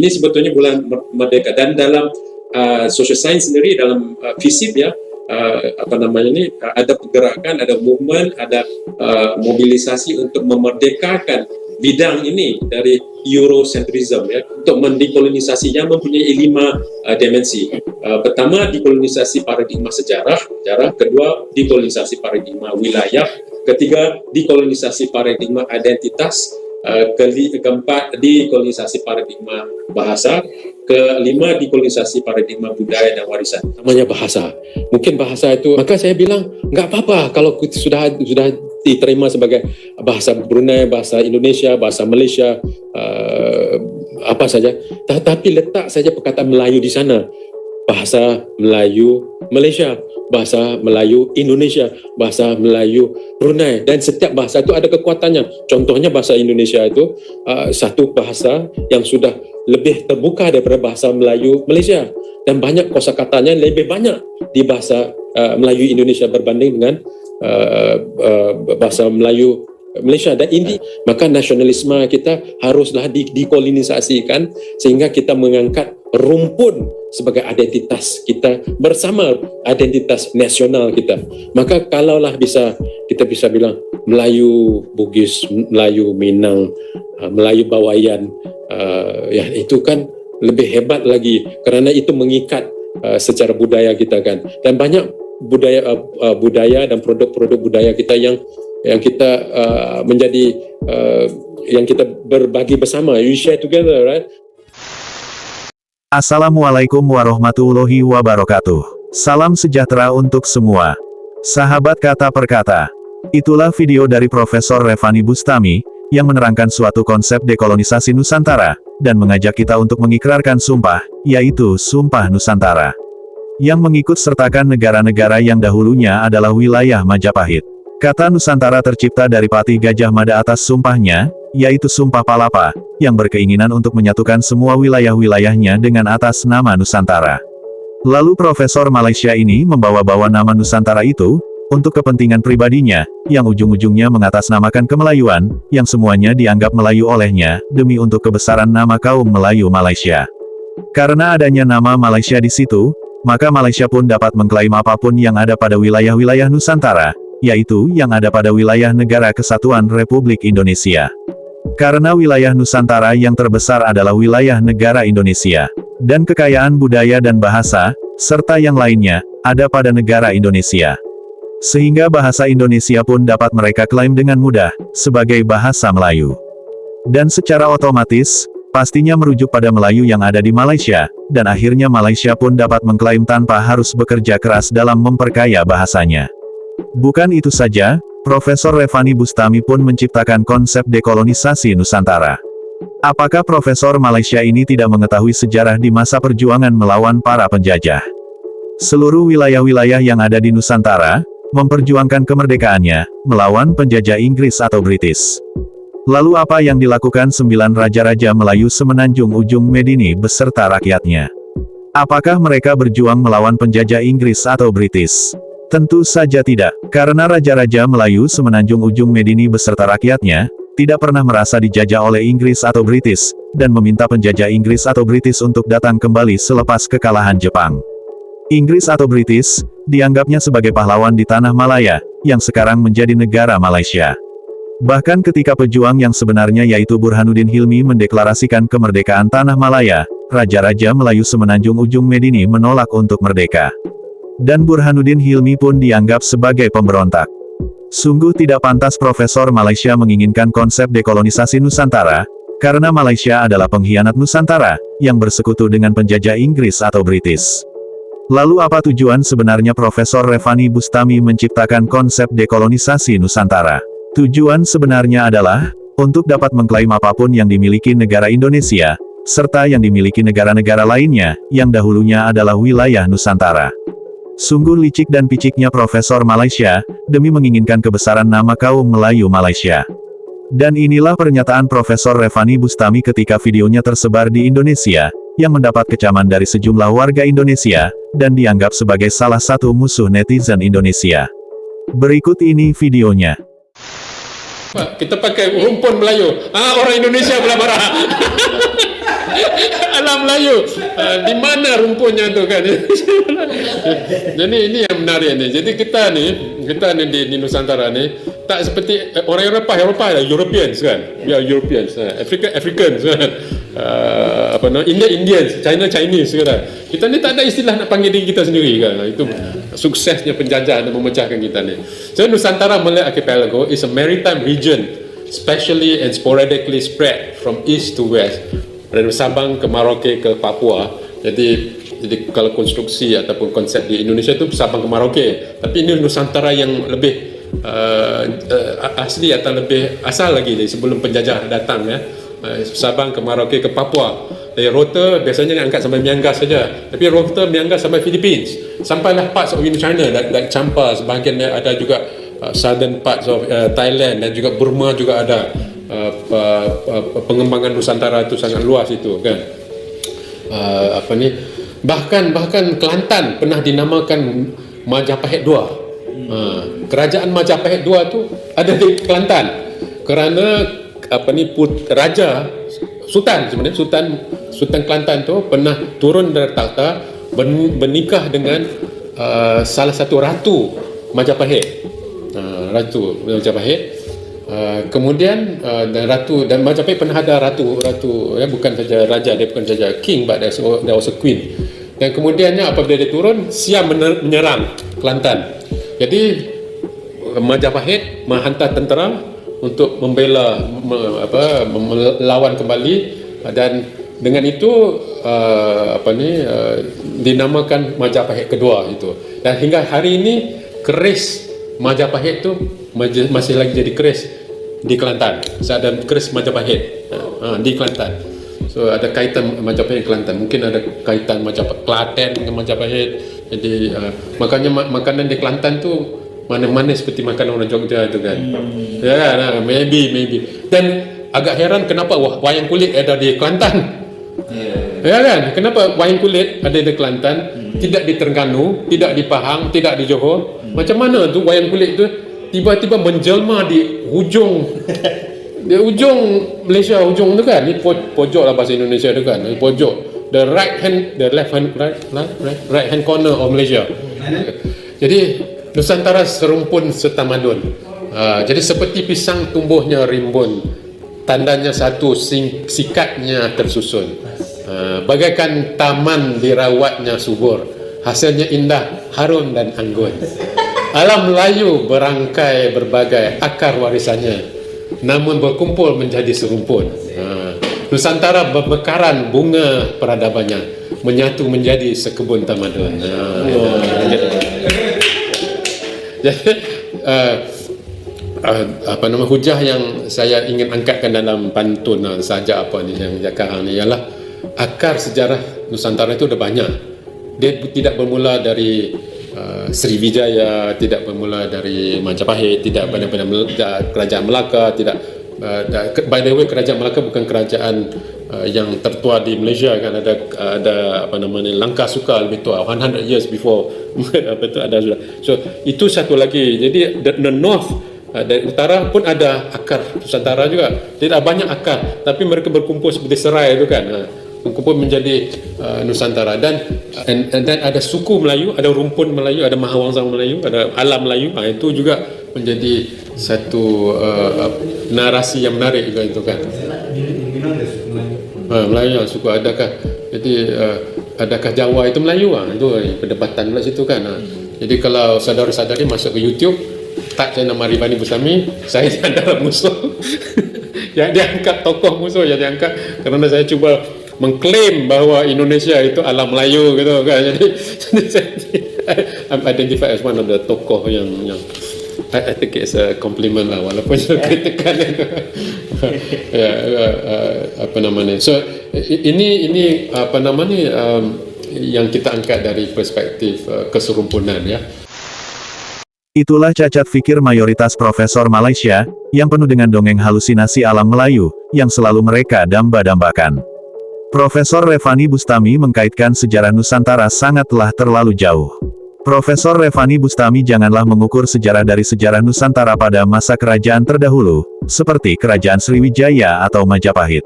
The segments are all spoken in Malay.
ini sebetulnya bulan merdeka, dan dalam social science sendiri, dalam FISIP ya, ada pergerakan, ada movement, ada mobilisasi untuk memerdekakan bidang ini dari Eurocentrism ya, untuk mendekolonisasinya mempunyai 5 dimensi. Pertama, dekolonisasi paradigma sejarah, kedua dekolonisasi paradigma wilayah, ketiga dekolonisasi paradigma identitas, keempat dekolonisasi paradigma bahasa, kelima dekolonisasi paradigma budaya dan warisan. Namanya bahasa. Mungkin bahasa itu, maka saya bilang nggak apa-apa kalau sudah diterima sebagai bahasa Brunei, bahasa Indonesia, bahasa Malaysia, apa saja. Tapi letak saja perkataan Melayu di sana. Bahasa Melayu Malaysia, bahasa Melayu Indonesia, bahasa Melayu Brunei, dan setiap bahasa itu ada kekuatannya. Contohnya bahasa Indonesia itu satu bahasa yang sudah lebih terbuka daripada bahasa Melayu Malaysia, dan banyak kosakatanya lebih banyak di bahasa Melayu Indonesia berbanding dengan bahasa Melayu Malaysia. Dan ini maka nasionalisme kita haruslah dekolonisasikan sehingga kita mengangkat rumpun sebagai identitas kita bersama, identitas nasional kita. Maka kalaulah kita bisa bilang Melayu Bugis, Melayu Minang, Melayu Bawayan, ya itu kan lebih hebat lagi kerana itu mengikat secara budaya kita kan. Dan banyak budaya dan produk-produk budaya kita yang kita menjadi yang kita berbagi bersama. You share together, right? Assalamualaikum warahmatullahi wabarakatuh. Salam sejahtera untuk semua. Sahabat kata per kata. Itulah video dari Profesor Revani Bustami, yang menerangkan suatu konsep dekolonisasi Nusantara, dan mengajak kita untuk mengikrarkan sumpah, yaitu Sumpah Nusantara. Yang mengikut sertakan negara-negara yang dahulunya adalah wilayah Majapahit. Kata Nusantara tercipta dari Patih Gajah Mada atas sumpahnya, yaitu Sumpah Palapa, yang berkeinginan untuk menyatukan semua wilayah-wilayahnya dengan atas nama Nusantara. Lalu Profesor Malaysia ini membawa-bawa nama Nusantara itu, untuk kepentingan pribadinya, yang ujung-ujungnya mengatasnamakan kemelayuan, yang semuanya dianggap Melayu olehnya, demi untuk kebesaran nama kaum Melayu Malaysia. Karena adanya nama Malaysia di situ, maka Malaysia pun dapat mengklaim apapun yang ada pada wilayah-wilayah Nusantara, yaitu yang ada pada wilayah Negara Kesatuan Republik Indonesia. Karena wilayah Nusantara yang terbesar adalah wilayah negara Indonesia, dan kekayaan budaya dan bahasa, serta yang lainnya, ada pada negara Indonesia. Sehingga bahasa Indonesia pun dapat mereka klaim dengan mudah, sebagai bahasa Melayu. Dan secara otomatis, pastinya merujuk pada Melayu yang ada di Malaysia, dan akhirnya Malaysia pun dapat mengklaim tanpa harus bekerja keras dalam memperkaya bahasanya. Bukan itu saja, Profesor Revani Bustami pun menciptakan konsep dekolonisasi Nusantara. Apakah Profesor Malaysia ini tidak mengetahui sejarah di masa perjuangan melawan para penjajah? Seluruh wilayah-wilayah yang ada di Nusantara, memperjuangkan kemerdekaannya, melawan penjajah Inggris atau British. Lalu apa yang dilakukan 9 raja-raja Melayu semenanjung ujung Medini beserta rakyatnya? Apakah mereka berjuang melawan penjajah Inggris atau British? Tentu saja tidak, karena raja-raja Melayu semenanjung ujung Medini beserta rakyatnya, tidak pernah merasa dijajah oleh Inggris atau British, dan meminta penjajah Inggris atau British untuk datang kembali selepas kekalahan Jepang. Inggris atau British, dianggapnya sebagai pahlawan di tanah Malaya, yang sekarang menjadi negara Malaysia. Bahkan ketika pejuang yang sebenarnya yaitu Burhanuddin Hilmi mendeklarasikan kemerdekaan tanah Malaya, raja-raja Melayu semenanjung ujung Medini menolak untuk merdeka. Dan Burhanuddin Hilmi pun dianggap sebagai pemberontak. Sungguh tidak pantas Profesor Malaysia menginginkan konsep dekolonisasi Nusantara, karena Malaysia adalah pengkhianat Nusantara, yang bersekutu dengan penjajah Inggris atau British. Lalu apa tujuan sebenarnya Profesor Revani Bustami menciptakan konsep dekolonisasi Nusantara? Tujuan sebenarnya adalah, untuk dapat mengklaim apapun yang dimiliki negara Indonesia, serta yang dimiliki negara-negara lainnya, yang dahulunya adalah wilayah Nusantara. Sungguh licik dan piciknya Profesor Malaysia, demi menginginkan kebesaran nama kaum Melayu Malaysia. Dan inilah pernyataan Profesor Revani Bustami ketika videonya tersebar di Indonesia, yang mendapat kecaman dari sejumlah warga Indonesia, dan dianggap sebagai salah satu musuh netizen Indonesia. Berikut ini videonya. Kita pakai rumpun Melayu. Orang Indonesia belah-belah. Alam Melayu. Di mana rumputnya tu kan? Jadi ini yang menarik ni. Jadi kita ni di Nusantara ni tak seperti orang Eropah lah, Europeans kan. We are Europeans, Africans kan. Indians, Chinese kan. Kita ni tak ada istilah nak panggil diri kita sendiri kan. Itu suksesnya penjajah dan memecahkan kita ni. So Nusantara Malay Archipelago is a maritime region, specially and sporadically spread from east to west, dari Sabang ke Merauke ke Papua. Jadi kalau konstruksi ataupun konsep di Indonesia itu Sabang ke Merauke, tapi ini Nusantara yang lebih asli atau lebih asal lagi dari sebelum penjajah datang ya. Sabang ke Merauke ke Papua. Dari Rota biasanya diangkat sampai Miangas saja, tapi Rota Miangas sampai Philippines, sampailah parts of Indochina like Champa, sebahagian ada juga southern parts of Thailand, dan juga Burma juga ada. Pengembangan Nusantara itu sangat luas itu kan. Bahkan Kelantan pernah dinamakan Majapahit II. Kerajaan Majapahit II tu ada di Kelantan kerana raja Sultan sebenarnya Sultan Kelantan tu pernah turun dari takhta, bernikah dengan salah satu ratu Majapahit. Ratu Majapahit. Kemudian dan Majapahit pernah ada ratu ya, bukan saja raja, dia bukan saja king, but there was a queen. Dan kemudiannya apabila dia turun, Siam menyerang Kelantan. Jadi Majapahit menghantar tentera untuk membela melawan kembali, dan dengan itu dinamakan Majapahit kedua itu. Dan hingga hari ini keris Majapahit tu masih lagi jadi keris di Kelantan. Ada keris Majapahit di Kelantan. So ada kaitan Majapahit Kelantan. Mungkin ada kaitan Klaten dengan Majapahit. Jadi makanya makanan di Kelantan tu manis-manis seperti makanan orang Jogja itu kan. Ya kan, maybe. Dan agak heran kenapa wayang kulit ada di Kelantan. Ya kan, kenapa wayang kulit ada di Kelantan, tidak di Terengganu, tidak di Pahang, tidak di Johor. Macam mana tu wayang kulit tu tiba-tiba menjelma di ujung Malaysia, ujung tu kan, ni pojok lah bahasa Indonesia tu kan, pojok, the left hand corner of Malaysia. Jadi Nusantara serumpun setamadun. Jadi seperti pisang tumbuhnya rimbun, tandanya satu, sikatnya tersusun. Bagaikan taman dirawatnya subur, hasilnya indah, harum dan anggun. Alam Melayu berangkai berbagai akar warisannya, namun berkumpul menjadi serumpun. Nusantara bermekaran bunga peradabannya, menyatu menjadi sekebun tamadun. Jadi hujah yang saya ingin angkatkan dalam pantun saja yang sekarang ni ialah akar sejarah Nusantara itu ada banyak. Dia tidak bermula dari Sriwijaya, tidak bermula dari Majapahit, tidak pada kerajaan Melaka, tidak. By the way, kerajaan Melaka bukan kerajaan yang tertua di Malaysia kan, ada Langkah Suka lebih tua, 100 years before ada sudah. So itu satu lagi. Jadi the north dari utara pun ada akar Nusantara juga. Tidak banyak akar, tapi mereka berkumpul seperti serai itu kan. Berkumpul menjadi Nusantara, dan ada suku Melayu, ada rumpun Melayu, ada mahawangsa Melayu, ada alam Melayu. Itu juga menjadi satu narasi yang menarik juga itu kan. Melayu suku adakah? Jadi adakah Jawa itu Melayu? Itu perdebatan pula situ kan. Jadi kalau saudara-saudari masuk ke YouTube, tak saya nama Rifani Bustami, saya adalah musuh. Yang diangkat tokoh musuh yang diangkat kerana saya cuba mengklaim bahawa Indonesia itu alam Melayu gitu kan. Jadi I'm identified as one of the tokoh yang I think it's a compliment lah, walaupun kritikan itu. So ini yang kita angkat dari perspektif keserumpunan ya. Itulah cacat fikir mayoritas profesor Malaysia, yang penuh dengan dongeng halusinasi alam Melayu, yang selalu mereka damba-dambakan. Profesor Revani Bustami mengkaitkan sejarah Nusantara sangatlah terlalu jauh. Profesor Revani Bustami janganlah mengukur sejarah dari sejarah Nusantara pada masa kerajaan terdahulu, seperti Kerajaan Sriwijaya atau Majapahit.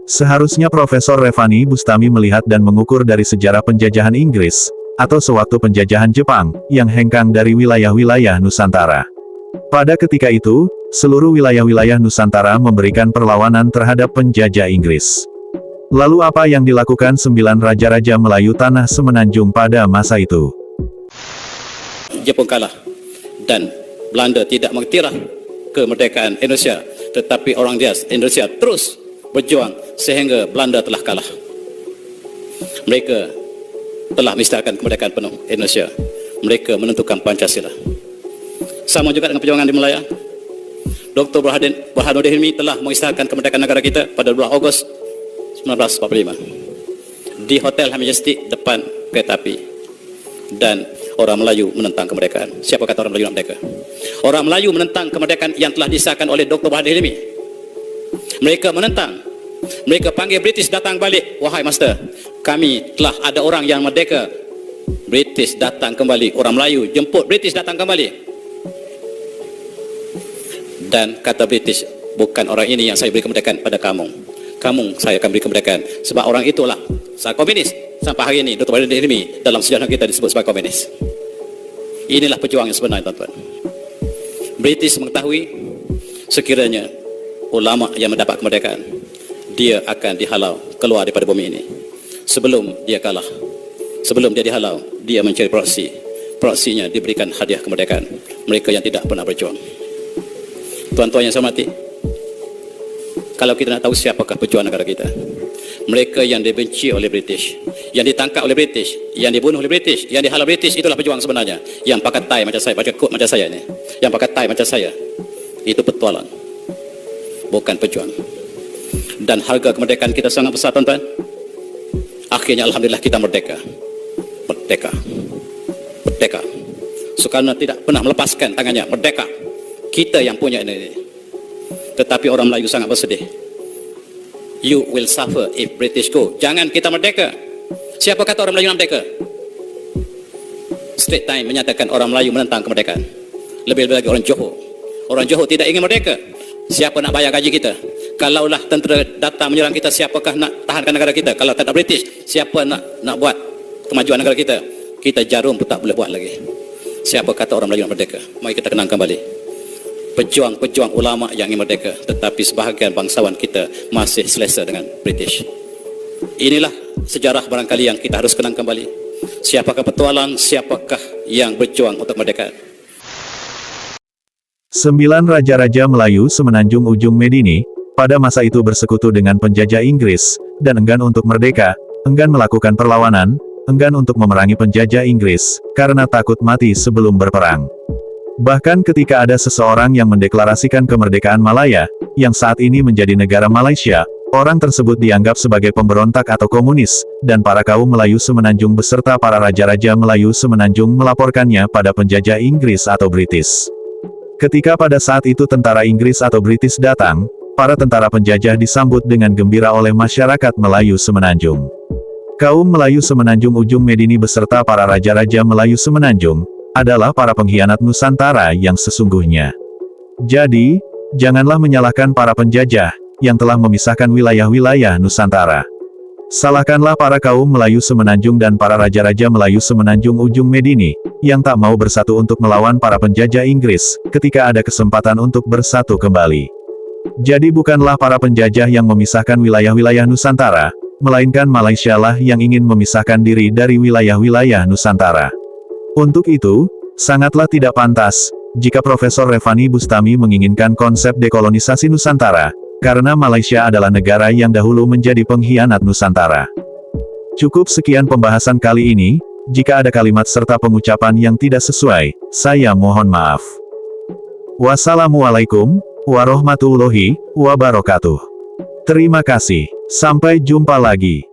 Seharusnya Profesor Revani Bustami melihat dan mengukur dari sejarah penjajahan Inggris, atau sewaktu penjajahan Jepang, yang hengkang dari wilayah-wilayah Nusantara. Pada ketika itu, seluruh wilayah-wilayah Nusantara memberikan perlawanan terhadap penjajah Inggris. Lalu apa yang dilakukan 9 raja-raja Melayu tanah semenanjung pada masa itu? Jepang kalah dan Belanda tidak mengiktiraf kemerdekaan Indonesia, tetapi orang dia Indonesia terus berjuang sehingga Belanda telah kalah. Mereka telah mengisytiharkan kemerdekaan penuh Indonesia. Mereka menentukan Pancasila. Sama juga dengan perjuangan di Melaya. Dr. Burhanuddin Hilmi telah mengisytiharkan kemerdekaan negara kita pada 2 Ogos 1945 di Hotel Majestic depan kereta api, dan orang Melayu menentang kemerdekaan. Siapa kata orang Melayu nak merdeka? Orang Melayu menentang kemerdekaan yang telah disahkan oleh Dr. Burhanuddin Hilmi. Mereka menentang. Mereka panggil British datang balik. Wahai master, kami telah ada orang yang merdeka. British datang kembali. Orang Melayu jemput British datang kembali. Dan kata British, bukan orang ini yang saya beri kemerdekaan pada kamu. Kamu saya akan beri kemerdekaan. Sebab orang itulah saya komunis. Sampai hari ini Dr. Burhanuddin Hilmi dalam sejarah kita disebut sebagai komunis. Inilah perjuangan yang sebenar, tuan-tuan. British mengetahui sekiranya ulama yang mendapat kemerdekaan, dia akan dihalau keluar daripada bumi ini. Sebelum dia kalah, sebelum dia dihalau, dia mencari proksi. Proksinya diberikan hadiah kemerdekaan. Mereka yang tidak pernah berjuang. Tuan-tuan yang saya hormati, kalau kita nak tahu siapakah pejuang negara kita, mereka yang dibenci oleh British, yang ditangkap oleh British, yang dibunuh oleh British, yang dihalau British, itulah pejuang sebenarnya. Yang pakai tie macam saya, pakai coat macam saya ni, yang pakai tie macam saya, itu petualang, bukan pejuang. Dan harga kemerdekaan kita sangat besar, tuan-tuan. Akhirnya alhamdulillah kita merdeka. Merdeka. Merdeka. Soekarno tidak pernah melepaskan tangannya. Merdeka. Kita yang punya ini. Tetapi orang Melayu sangat bersedih. You will suffer if British go. Jangan kita merdeka. Siapa kata orang Melayu nak merdeka? Straits Times menyatakan orang Melayu menentang kemerdekaan. Lebih-lebih lagi orang Johor. Orang Johor tidak ingin merdeka. Siapa nak bayar gaji kita? Kalaulah tentera datang menyerang kita, siapakah nak tahankan negara kita? Kalau tak ada British, siapa nak buat kemajuan negara kita? Kita jarum pun tak boleh buat lagi. Siapa kata orang Melayu nak merdeka? Mari kita kenang kembali pejuang-pejuang ulama yang ingin merdeka, tetapi sebahagian bangsawan kita masih selesa dengan British. Inilah sejarah barangkali yang kita harus kenang kembali. Siapakah petualang, siapakah yang berjuang untuk kemerdekaan? 9 raja-raja Melayu semenanjung ujung Medini, pada masa itu bersekutu dengan penjajah Inggris, dan enggan untuk merdeka, enggan melakukan perlawanan, enggan untuk memerangi penjajah Inggris, karena takut mati sebelum berperang. Bahkan ketika ada seseorang yang mendeklarasikan kemerdekaan Malaya, yang saat ini menjadi negara Malaysia, orang tersebut dianggap sebagai pemberontak atau komunis, dan para kaum Melayu semenanjung beserta para raja-raja Melayu semenanjung melaporkannya pada penjajah Inggris atau British. Ketika pada saat itu tentara Inggris atau British datang, para tentara penjajah disambut dengan gembira oleh masyarakat Melayu semenanjung. Kaum Melayu semenanjung ujung Medini beserta para raja-raja Melayu semenanjung, adalah para pengkhianat Nusantara yang sesungguhnya. Jadi, janganlah menyalahkan para penjajah, yang telah memisahkan wilayah-wilayah Nusantara. Salahkanlah para kaum Melayu semenanjung dan para raja-raja Melayu semenanjung ujung Medini, yang tak mau bersatu untuk melawan para penjajah Inggris, ketika ada kesempatan untuk bersatu kembali. Jadi bukanlah para penjajah yang memisahkan wilayah-wilayah Nusantara, melainkan Malaysia lah yang ingin memisahkan diri dari wilayah-wilayah Nusantara. Untuk itu, sangatlah tidak pantas, jika Profesor Revani Bustami menginginkan konsep dekolonisasi Nusantara, karena Malaysia adalah negara yang dahulu menjadi pengkhianat Nusantara. Cukup sekian pembahasan kali ini, jika ada kalimat serta pengucapan yang tidak sesuai, saya mohon maaf. Wassalamualaikum warahmatullahi wabarakatuh. Terima kasih. Sampai jumpa lagi.